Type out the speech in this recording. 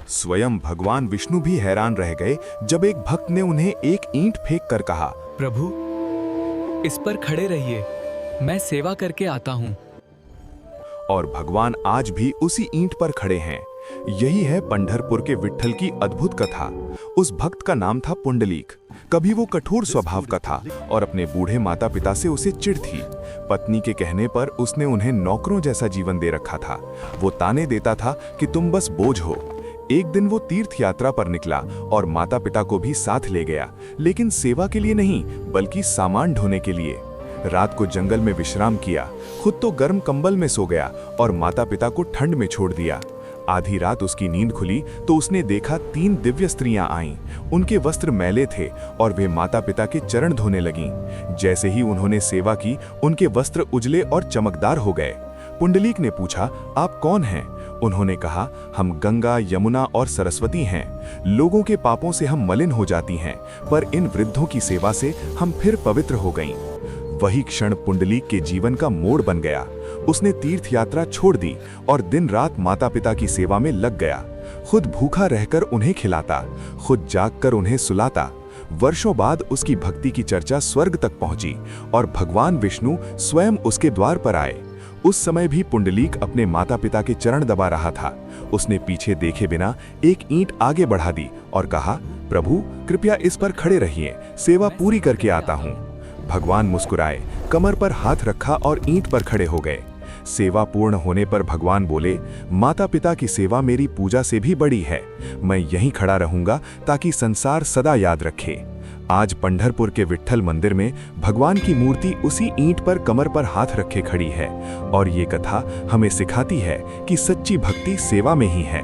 स्वयं भगवान विष्णु भी हैरान रह गए जब एक भक्त ने उन्हें एक ईंट फेंक कर कहा, प्रभु, इस पर खड़े रहिए, मैं सेवा करके आता हूँ। और भगवान आज भी उसी ईंट पर खड़े हैं। यही है पंढरपुर के विट्ठल की अद्भुत कथा। उस भक्त का नाम था पुंडलीक। कभी वो कठोर स्वभाव का था और अपने बूढ़े माता पिता से उसे चिढ़ थी। पत्नी के कहने पर उसने उन्हें नौकरों जैसा जीवन दे रखा था। वो ताने देता था कि तुम बस बोझ हो। एक दिन वो तीर्थ यात्रा पर निकला और माता पिता को भी साथ ले गया, लेकिन सेवा के लिए नहीं बल्कि सामान ढोने के लिए। रात को जंगल में विश्राम किया, खुद तो गर्म कंबल में सो गया और माता पिता को ठंड में छोड़ दिया। आधी रात उसकी नींद खुली तो उसने देखा 3 दिव्य स्त्रियां आईं। उनके वस्त्र मैले थे और वे माता पिता के चरण धोने लगीं। जैसे ही उन्होंने सेवा की, उनके वस्त्र उजले और चमकदार हो गए। पुंडलीक ने पूछा, आप कौन हैं? उन्होंने कहा, हम गंगा, यमुना और सरस्वती हैं। लोगों के पापों से हम मलिन हो जाती हैं, पर इन वृद्धों की सेवा से हम फिर पवित्र हो गईं। वही क्षण पुंडलीक के जीवन का मोड़ बन गया। उसने तीर्थ यात्रा छोड़ दी और दिन रात माता पिता की सेवा में लग गया। खुद भूखा रहकर उन्हें खिलाता, खुद जागकर उन्हें सुलाता। वर्षों बाद उसकी भक्ति की चर्चा स्वर्ग तक पहुंची और भगवान विष्णु स्वयं उसके द्वार पर आए। उस समय भी पुंडलीक अपने माता पिता के चरण दबा रहा था। उसने पीछे देखे बिना एक ईंट आगे बढ़ा दी और कहा, प्रभु कृपया इस पर खड़े रहिए, सेवा पूरी करके आता हूँ। भगवान मुस्कुराए, कमर पर हाथ रखा और ईंट पर खड़े हो गए। सेवा पूर्ण होने पर भगवान बोले, माता पिता की सेवा मेरी पूजा से भी बड़ी है। मैं यहीं खड़ा रहूंगा ताकि संसार सदा याद रखे। आज पंढरपुर के विट्ठल मंदिर में भगवान की मूर्ति उसी ईंट पर कमर पर हाथ रखे खड़ी है और ये कथा हमें सिखाती है कि सच्ची भक्ति सेवा में ही है।